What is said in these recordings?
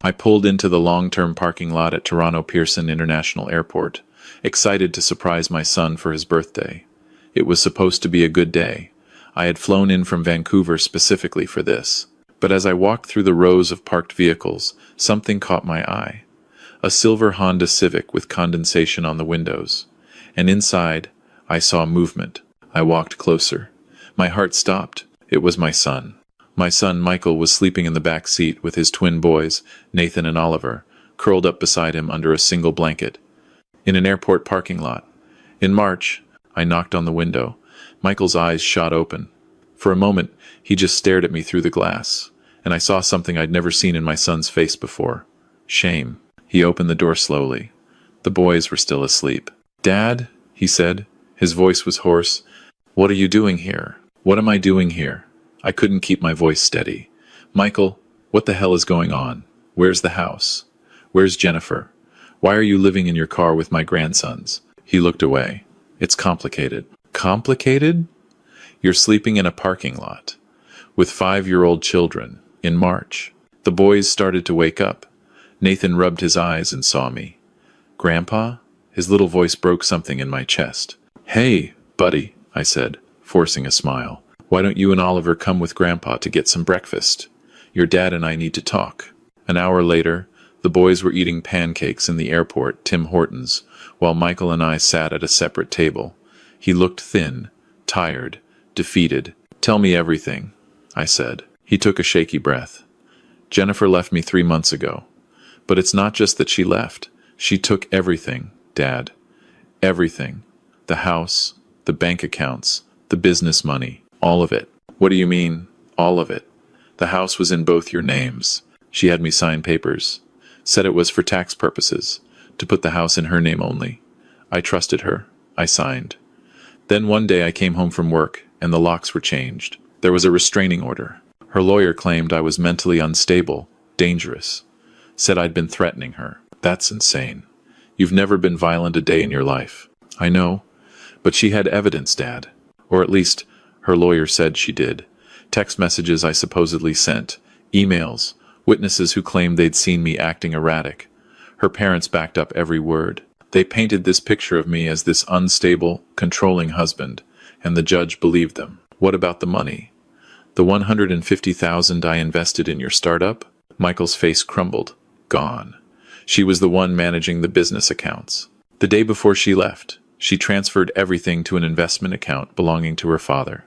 I pulled into the long-term parking lot at Toronto Pearson International Airport, excited to surprise my son for his birthday. It was supposed to be a good day. I had flown in from Vancouver specifically for this. But as I walked through the rows of parked vehicles, something caught my eye. A silver Honda Civic with condensation on the windows. And inside, I saw movement. I walked closer. My heart stopped. It was my son. My son Michael was sleeping in the back seat with his twin boys, Nathan and Oliver, curled up beside him under a single blanket. In an airport parking lot. In March, I knocked on the window. Michael's eyes shot open. For a moment, he just stared at me through the glass, and I saw something I'd never seen in my son's face before. Shame. He opened the door slowly. The boys were still asleep. "Dad," he said. His voice was hoarse. "What are you doing here? What am I doing here?" I couldn't keep my voice steady. "Michael, what the hell is going on? Where's the house? Where's Jennifer? Why are you living in your car with my grandsons?" He looked away. "It's complicated." "Complicated? You're sleeping in a parking lot with 5-year-old children in March." The boys started to wake up. Nathan rubbed his eyes and saw me. "Grandpa?" His little voice broke something in my chest. "Hey, buddy," I said, forcing a smile. "Why don't you and Oliver come with Grandpa to get some breakfast? Your dad and I need to talk." An hour later, the boys were eating pancakes in the airport, Tim Hortons, while Michael and I sat at a separate table. He looked thin, tired, defeated. "Tell me everything," I said. He took a shaky breath. "Jennifer left me 3 months ago. But it's not just that she left. She took everything, Dad. Everything. The house, the bank accounts, the business money, all of it." "What do you mean, all of it?" "The house was in both your names. She had me sign papers. Said it was for tax purposes, to put the house in her name only. I trusted her. I signed. Then one day I came home from work, and the locks were changed. There was a restraining order. Her lawyer claimed I was mentally unstable, dangerous. Said I'd been threatening her. That's insane. You've never been violent a day in your life." "I know. But she had evidence, Dad. Or at least, her lawyer said she did. Text messages I supposedly sent. Emails. Witnesses who claimed they'd seen me acting erratic. Her parents backed up every word. They painted this picture of me as this unstable, controlling husband, and the judge believed them." "What about the money? The $150,000 I invested in your startup?" Michael's face crumbled. "Gone. She was the one managing the business accounts. The day before she left, she transferred everything to an investment account belonging to her father.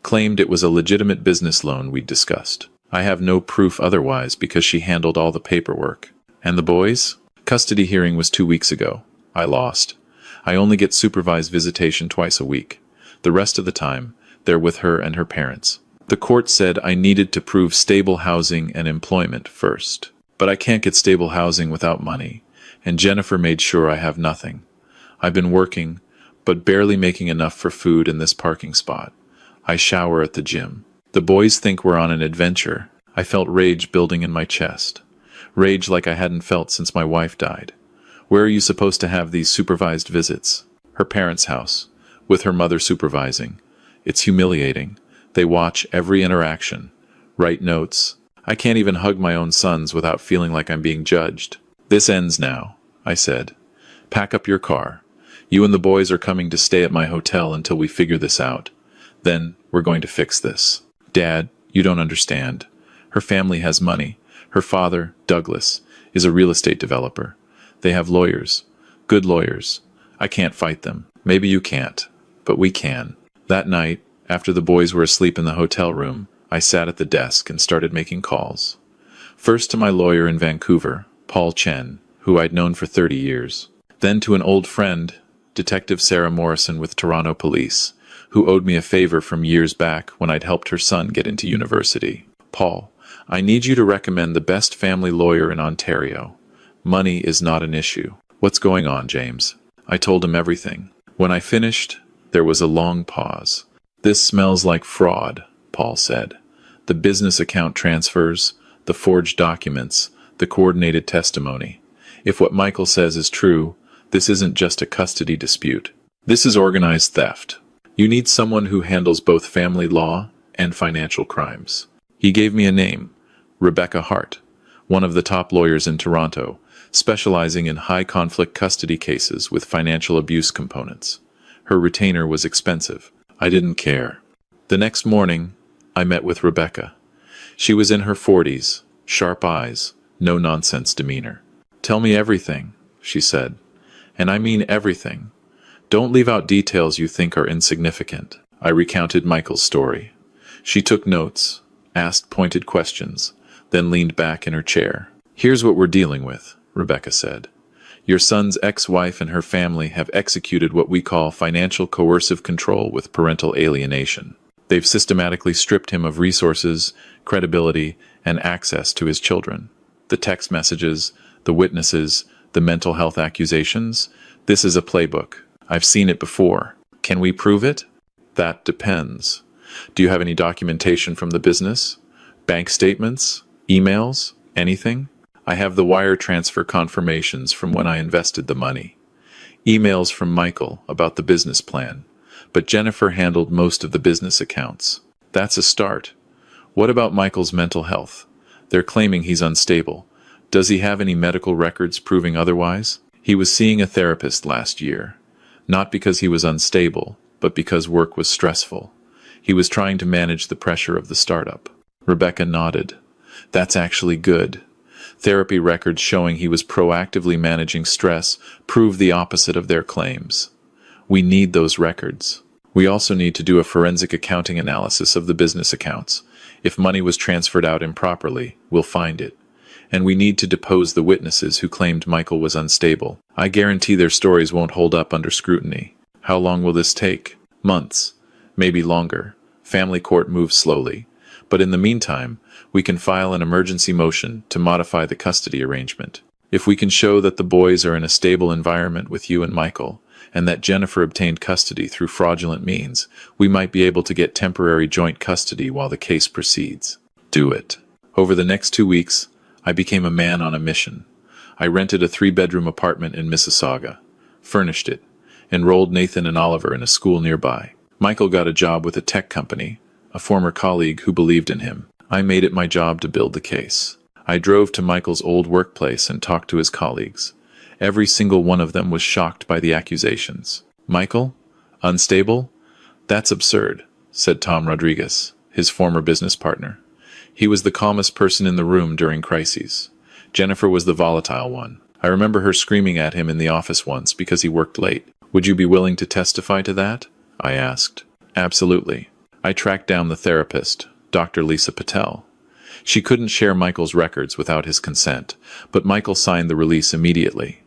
Claimed it was a legitimate business loan we'd discussed. I have no proof otherwise because she handled all the paperwork." "And the boys?" "Custody hearing was 2 weeks ago. I lost. I only get supervised visitation twice a week. The rest of the time, they're with her and her parents. The court said I needed to prove stable housing and employment first. But I can't get stable housing without money, and Jennifer made sure I have nothing. I've been working, but barely making enough for food in this parking spot. I shower at the gym. The boys think we're on an adventure." I felt rage building in my chest. Rage like I hadn't felt since my wife died. "Where are you supposed to have these supervised visits?" "Her parents' house, with her mother supervising. It's humiliating. They watch every interaction, write notes. I can't even hug my own sons without feeling like I'm being judged." "This ends now," I said. "Pack up your car. You and the boys are coming to stay at my hotel until we figure this out. Then we're going to fix this." "Dad, you don't understand. Her family has money. Her father, Douglas, is a real estate developer. They have lawyers. Good lawyers. I can't fight them. Maybe you can't, but we can." That night, after the boys were asleep in the hotel room, I sat at the desk and started making calls. First to my lawyer in Vancouver, Paul Chen, who I'd known for 30 years. Then to an old friend, Detective Sarah Morrison with Toronto Police, who owed me a favor from years back when I'd helped her son get into university. "Paul, I need you to recommend the best family lawyer in Ontario. Money is not an issue." "What's going on, James?" I told him everything. When I finished, there was a long pause. "This smells like fraud," Paul said. "The business account transfers, the forged documents, the coordinated testimony. If what Michael says is true, this isn't just a custody dispute. This is organized theft. You need someone who handles both family law and financial crimes." He gave me a name, Rebecca Hart. one of the top lawyers in Toronto, specializing in high-conflict custody cases with financial abuse components. Her retainer was expensive. I didn't care. The next morning, I met with Rebecca. She was in her 40s, sharp eyes, no-nonsense demeanor. "Tell me everything," she said. "And I mean everything. Don't leave out details you think are insignificant." I recounted Michael's story. She took notes, asked pointed questions, then leaned back in her chair. "Here's what we're dealing with," Rebecca said. "Your son's ex-wife and her family have executed what we call financial coercive control with parental alienation. They've systematically stripped him of resources, credibility, and access to his children. The text messages, the witnesses, the mental health accusations. This is a playbook. I've seen it before. Can we prove it? That depends. Do you have any documentation from the business? Bank statements? Emails? Anything? I have the wire transfer confirmations from when I invested the money. Emails from Michael about the business plan. But Jennifer handled most of the business accounts. That's a start. What about Michael's mental health? They're claiming he's unstable. Does he have any medical records proving otherwise? He was seeing a therapist last year. Not because he was unstable, but because work was stressful. He was trying to manage the pressure of the startup. Rebecca nodded. That's actually good. Therapy records showing he was proactively managing stress prove the opposite of their claims. We need those records. We also need to do a forensic accounting analysis of the business accounts. If money was transferred out improperly, we'll find it. And we need to depose the witnesses who claimed Michael was unstable. I guarantee their stories won't hold up under scrutiny. How long will this take? Months. Maybe longer. Family court moves slowly. But in the meantime, we can file an emergency motion to modify the custody arrangement. If we can show that the boys are in a stable environment with you and Michael, and that Jennifer obtained custody through fraudulent means, we might be able to get temporary joint custody while the case proceeds. Do it. Over the next 2 weeks, I became a man on a mission. I rented a 3-bedroom apartment in Mississauga, furnished it, enrolled Nathan and Oliver in a school nearby. Michael got a job with a tech company, a former colleague who believed in him. I made it my job to build the case. I drove to Michael's old workplace and talked to his colleagues. Every single one of them was shocked by the accusations. "Michael? Unstable? That's absurd," said Tom Rodriguez, his former business partner. He was the calmest person in the room during crises. Jennifer was the volatile one. I remember her screaming at him in the office once because he worked late. "Would you be willing to testify to that?" I asked. "Absolutely." I tracked down the therapist, Dr. Lisa Patel. She couldn't share Michael's records without his consent, but Michael signed the release immediately.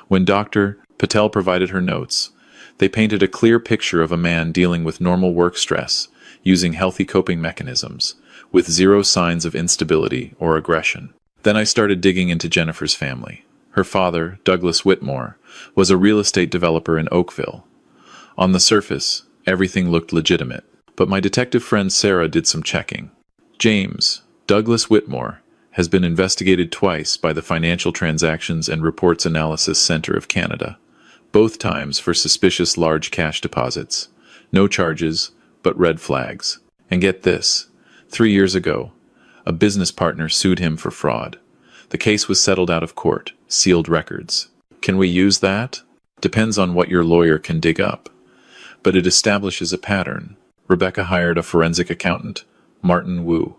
When Dr. Patel provided her notes, they painted a clear picture of a man dealing with normal work stress, using healthy coping mechanisms, with zero signs of instability or aggression. Then I started digging into Jennifer's family. Her father, Douglas Whitmore, was a real estate developer in Oakville. On the surface, everything looked legitimate, but my detective friend Sarah did some checking. James, Douglas Whitmore, has been investigated twice by the Financial Transactions and Reports Analysis Center of Canada, both times for suspicious large cash deposits. No charges, but red flags. And get this, 3 years ago, a business partner sued him for fraud. The case was settled out of court, sealed records. Can we use that? Depends on what your lawyer can dig up. But it establishes a pattern. Rebecca hired a forensic accountant, Martin Wu.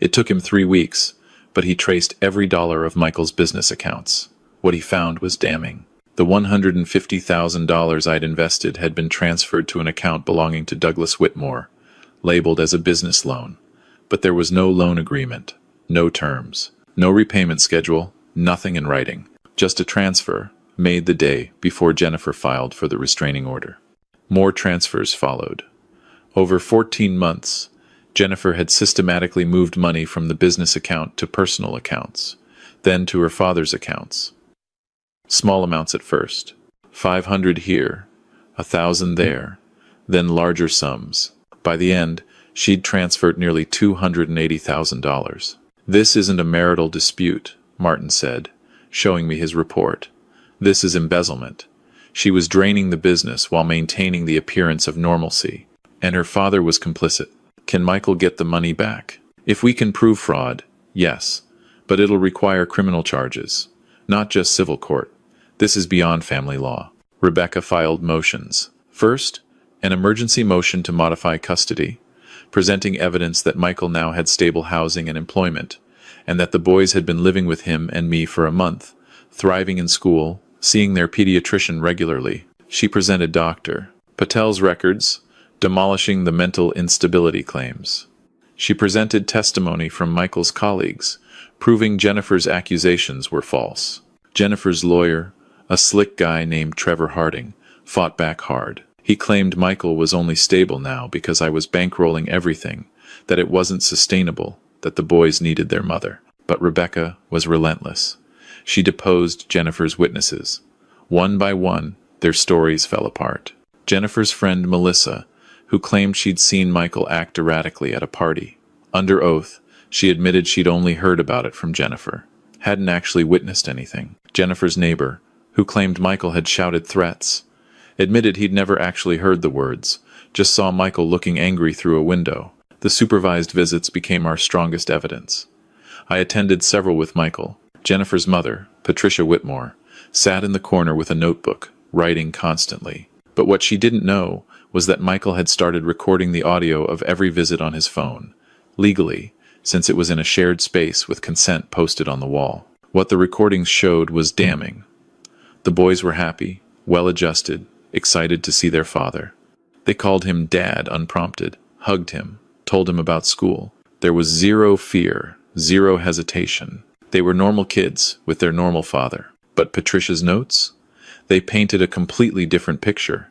It took him 3 weeks, but he traced every dollar of Michael's business accounts. What he found was damning. The $150,000 I'd invested had been transferred to an account belonging to Douglas Whitmore, labeled as a business loan. But there was no loan agreement, no terms, no repayment schedule, nothing in writing. Just a transfer, made the day before Jennifer filed for the restraining order. More transfers followed. Over 14 months, Jennifer had systematically moved money from the business account to personal accounts, then to her father's accounts. Small amounts at first, 500 here, 1,000 there, then larger sums. By the end, she'd transferred nearly $280,000. "This isn't a marital dispute," Martin said, showing me his report. "This is embezzlement. She was draining the business while maintaining the appearance of normalcy, and her father was complicit. Can Michael get the money back? If we can prove fraud, yes, But it'll require criminal charges, not just civil court. This is beyond family law. Rebecca filed motions. First, an emergency motion to modify custody, presenting evidence that Michael now had stable housing and employment, and that the boys had been living with him and me for a month, thriving in school, seeing their pediatrician regularly. She presented Dr. Patel's records, demolishing the mental instability claims. She presented testimony from Michael's colleagues, proving Jennifer's accusations were false. Jennifer's lawyer, a slick guy named Trevor Harding, fought back hard. He claimed Michael was only stable now because I was bankrolling everything, that it wasn't sustainable, that the boys needed their mother. But Rebecca was relentless. She deposed Jennifer's witnesses. One by one, their stories fell apart. Jennifer's friend Melissa, who claimed she'd seen Michael act erratically at a party. Under oath, she admitted she'd only heard about it from Jennifer, hadn't actually witnessed anything. Jennifer's neighbor, who claimed Michael had shouted threats, admitted he'd never actually heard the words, just saw Michael looking angry through a window. The supervised visits became our strongest evidence. I attended several with Michael. Jennifer's mother, Patricia Whitmore, sat in the corner with a notebook, writing constantly. But what she didn't know was that Michael had started recording the audio of every visit on his phone, legally, since it was in a shared space with consent posted on the wall. What the recordings showed was damning. The boys were happy, well-adjusted, excited to see their father. They called him Dad unprompted, hugged him, told him about school. There was zero fear, zero hesitation. They were normal kids with their normal father. But Patricia's notes? They painted a completely different picture.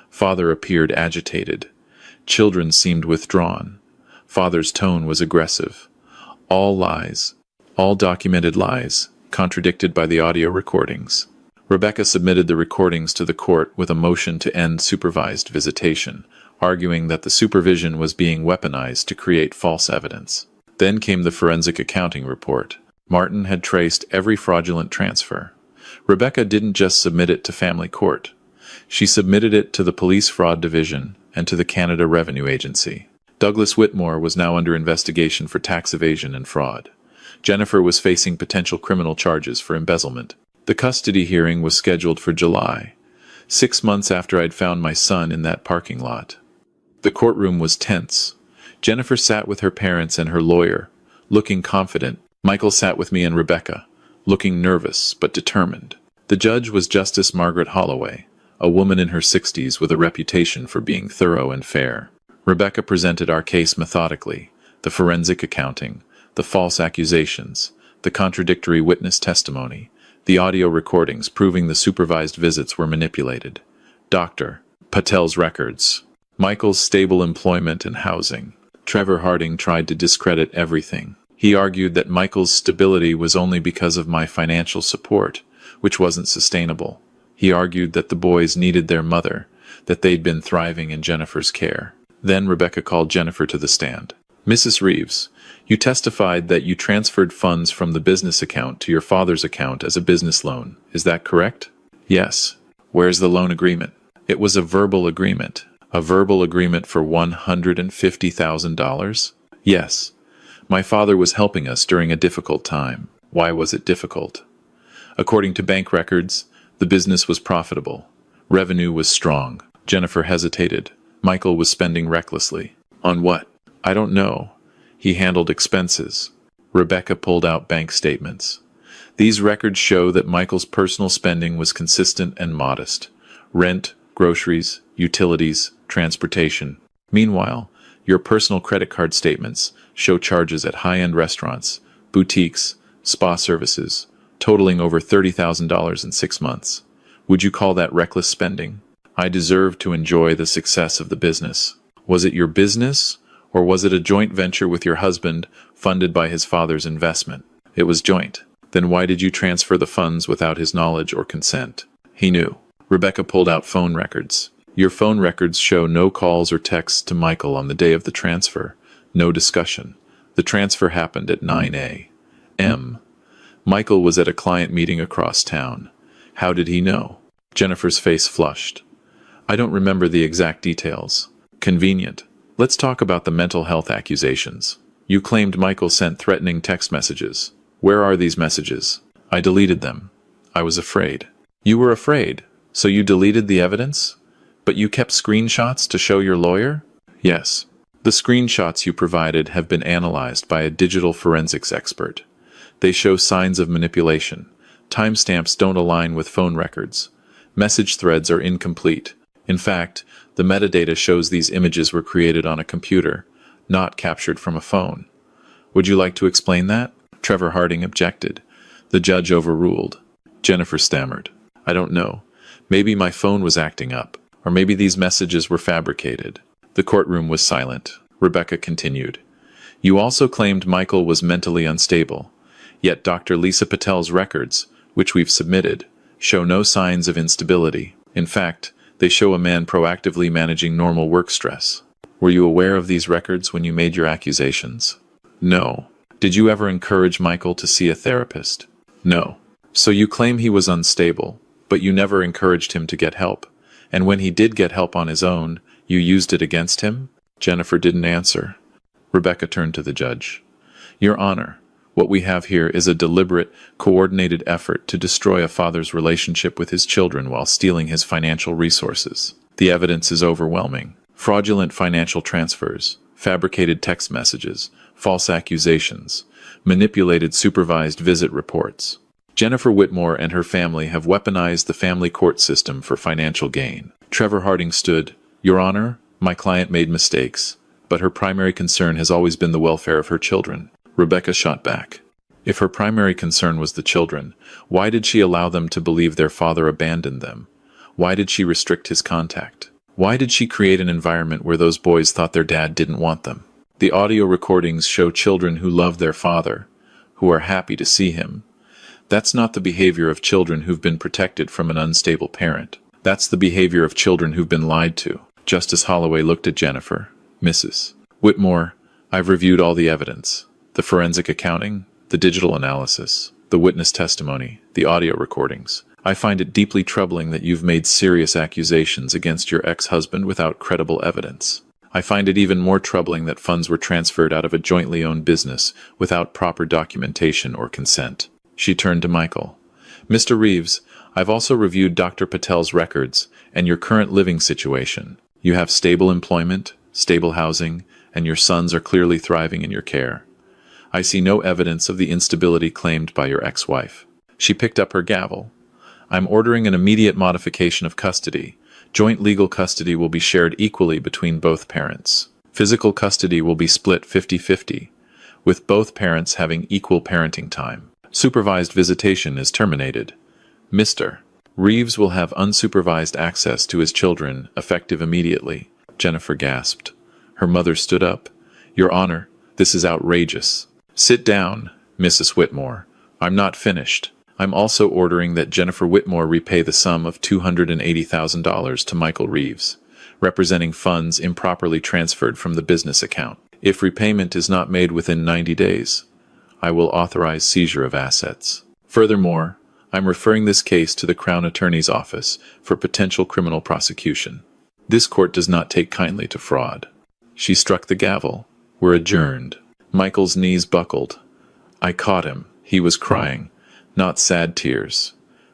Father appeared agitated. Children seemed withdrawn. Father's tone was aggressive. All lies, all documented lies, contradicted by the audio recordings. Rebecca submitted the recordings to the court with a motion to end supervised visitation, arguing that the supervision was being weaponized to create false evidence. Then came the forensic accounting report. Martin had traced every fraudulent transfer. Rebecca didn't just submit it to family court. She submitted it to the Police Fraud Division and to the Canada Revenue Agency. Douglas Whitmore was now under investigation for tax evasion and fraud. Jennifer was facing potential criminal charges for embezzlement. The custody hearing was scheduled for July, 6 months after I'd found my son in that parking lot. The courtroom was tense. Jennifer sat with her parents and her lawyer, looking confident. Michael sat with me and Rebecca, looking nervous but determined. The judge was Justice Margaret Holloway, a woman in her 60s with a reputation for being thorough and fair. Rebecca presented our case methodically, the forensic accounting, the false accusations, the contradictory witness testimony, the audio recordings proving the supervised visits were manipulated, Dr. Patel's records, Michael's stable employment and housing. Trevor Harding tried to discredit everything. He argued that Michael's stability was only because of my financial support, which wasn't sustainable. He argued that the boys needed their mother, that they'd been thriving in Jennifer's care. Then Rebecca called Jennifer to the stand. Mrs. Reeves, you testified that you transferred funds from the business account to your father's account as a business loan. Is that correct? Yes. Where's the loan agreement? It was a verbal agreement. A verbal agreement for $150,000? Yes. My father was helping us during a difficult time. Why was it difficult? According to bank records, the business was profitable. Revenue was strong. Jennifer hesitated. Michael was spending recklessly. On what? I don't know. He handled expenses. Rebecca pulled out bank statements. These records show that Michael's personal spending was consistent and modest. Rent, groceries, utilities, transportation. Meanwhile, your personal credit card statements show charges at high-end restaurants, boutiques, spa services, totaling over $30,000 in 6 months. Would you call that reckless spending? I deserve to enjoy the success of the business. Was it your business, or was it a joint venture with your husband funded by his father's investment? It was joint. Then why did you transfer the funds without his knowledge or consent? He knew. Rebecca pulled out phone records. Your phone records show no calls or texts to Michael on the day of the transfer. No discussion. The transfer happened at 9 a.m. Michael was at a client meeting across town. How did he know? Jennifer's face flushed. I don't remember the exact details. Convenient. Let's talk about the mental health accusations. You claimed Michael sent threatening text messages. Where are these messages? I deleted them. I was afraid. You were afraid, so you deleted the evidence? But you kept screenshots to show your lawyer? Yes. The screenshots you provided have been analyzed by a digital forensics expert. They show signs of manipulation. Timestamps don't align with phone records. Message threads are incomplete. In fact, the metadata shows these images were created on a computer, not captured from a phone. Would you like to explain that? Trevor Harding objected. The judge overruled. Jennifer stammered. I don't know. Maybe my phone was acting up, or maybe these messages were fabricated. The courtroom was silent. Rebecca continued. You also claimed Michael was mentally unstable. Yet Dr. Lisa Patel's records, which we've submitted, show no signs of instability. In fact, they show a man proactively managing normal work stress. Were you aware of these records when you made your accusations? No. Did you ever encourage Michael to see a therapist? No. So you claim he was unstable, but you never encouraged him to get help. And when he did get help on his own, you used it against him? Jennifer didn't answer. Rebecca turned to the judge. Your Honor, what we have here is a deliberate, coordinated effort to destroy a father's relationship with his children while stealing his financial resources. The evidence is overwhelming. Fraudulent financial transfers, fabricated text messages, false accusations, manipulated supervised visit reports. Jennifer Whitmore and her family have weaponized the family court system for financial gain. Trevor Harding stood. Your Honor, my client made mistakes, but her primary concern has always been the welfare of her children. Rebecca shot back. If her primary concern was the children, why did she allow them to believe their father abandoned them? Why did she restrict his contact? Why did she create an environment where those boys thought their dad didn't want them? The audio recordings show children who love their father, who are happy to see him. That's not the behavior of children who've been protected from an unstable parent. That's the behavior of children who've been lied to. Justice Holloway looked at Jennifer. Mrs. Whitmore, I've reviewed all the evidence. The forensic accounting, the digital analysis, the witness testimony, the audio recordings. I find it deeply troubling that you've made serious accusations against your ex-husband without credible evidence. I find it even more troubling that funds were transferred out of a jointly owned business without proper documentation or consent. She turned to Michael. Mr. Reeves, I've also reviewed Dr. Patel's records and your current living situation. You have stable employment, stable housing, and your sons are clearly thriving in your care. I see no evidence of the instability claimed by your ex-wife. She picked up her gavel. I'm ordering an immediate modification of custody. Joint legal custody will be shared equally between both parents. Physical custody will be split 50-50, with both parents having equal parenting time. Supervised visitation is terminated. Mr. Reeves will have unsupervised access to his children, effective immediately. Jennifer gasped. Her mother stood up. Your Honor, this is outrageous. Sit down, Mrs. Whitmore. I'm not finished. I'm also ordering that Jennifer Whitmore repay the sum of $280,000 to Michael Reeves, representing funds improperly transferred from the business account. If repayment is not made within 90 days, I will authorize seizure of assets. Furthermore, I'm referring this case to the Crown Attorney's Office for potential criminal prosecution. This court does not take kindly to fraud. She struck the gavel. We're adjourned. Michael's knees buckled. I caught him. He was crying. Not sad tears.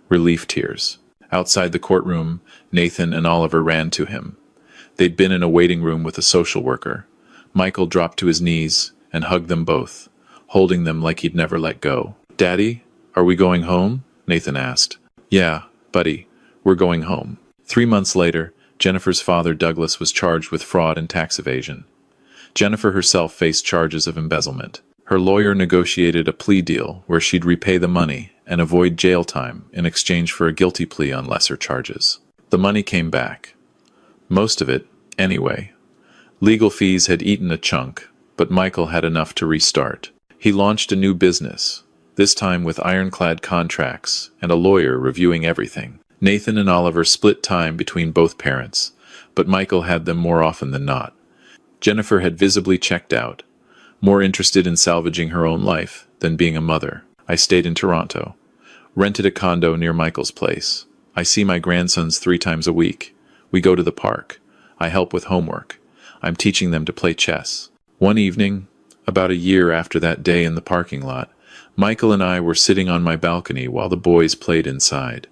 Relief tears. Outside the courtroom, Nathan and Oliver ran to him. They'd been in a waiting room with a social worker. Michael dropped to his knees and hugged them both, holding them like he'd never let go. Daddy, are we going home? Nathan asked. Yeah, buddy, we're going home. 3 months later, Jennifer's father, Douglas, was charged with fraud and tax evasion. Jennifer herself faced charges of embezzlement. Her lawyer negotiated a plea deal where she'd repay the money and avoid jail time in exchange for a guilty plea on lesser charges. The money came back. Most of it, anyway. Legal fees had eaten a chunk, but Michael had enough to restart. He launched a new business, this time with ironclad contracts and a lawyer reviewing everything. Nathan and Oliver split time between both parents, but Michael had them more often than not. Jennifer had visibly checked out, more interested in salvaging her own life than being a mother. I stayed in Toronto, rented a condo near Michael's place. I see my grandsons 3 times a week. We go to the park. I help with homework. I'm teaching them to play chess. One evening, about a year after that day in the parking lot, Michael and I were sitting on my balcony while the boys played inside.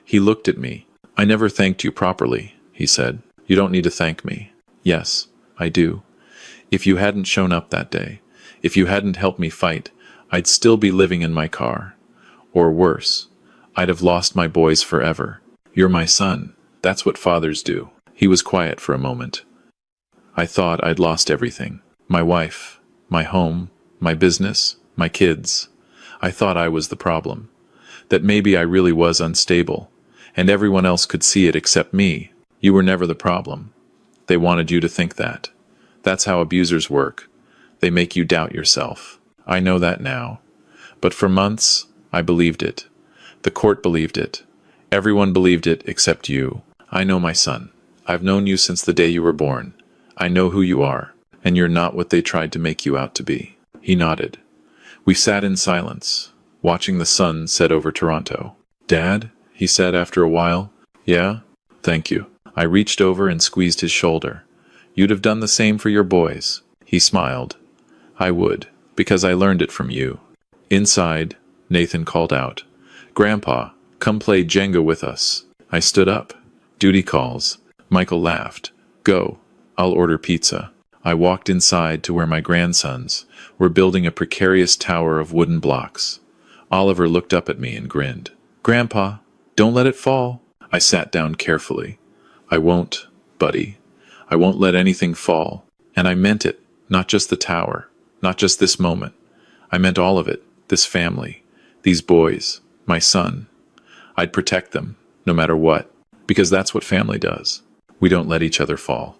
He looked at me. "I never thanked you properly," he said. "You don't need to thank me." "Yes, I do. If you hadn't shown up that day, if you hadn't helped me fight, I'd still be living in my car. Or worse, I'd have lost my boys forever. You're my son. That's what fathers do." He was quiet for a moment. "I thought I'd lost everything. My wife, my home, my business, my kids. I thought I was the problem. That maybe I really was unstable, and everyone else could see it except me. You were never the problem. They wanted you to think that. That's how abusers work. They make you doubt yourself. I know that now. But for months, I believed it. The court believed it. Everyone believed it except you. I know my son. I've known you since the day you were born. I know who you are, and you're not what they tried to make you out to be." He nodded. We sat in silence, watching the sun set over Toronto. "Dad?" he said after a while. "Yeah? Thank you." I reached over and squeezed his shoulder. "You'd have done the same for your boys." He smiled. "I would, because I learned it from you." Inside, Nathan called out, "Grandpa, come play Jenga with us." I stood up. "Duty calls." Michael laughed. "Go. I'll order pizza." I walked inside to where my grandsons were building a precarious tower of wooden blocks. Oliver looked up at me and grinned. "Grandpa, don't let it fall." I sat down carefully. "I won't, buddy. I won't let anything fall." And I meant it, not just the tower, not just this moment. I meant all of it, this family, these boys, my son. I'd protect them, no matter what, because that's what family does. We don't let each other fall.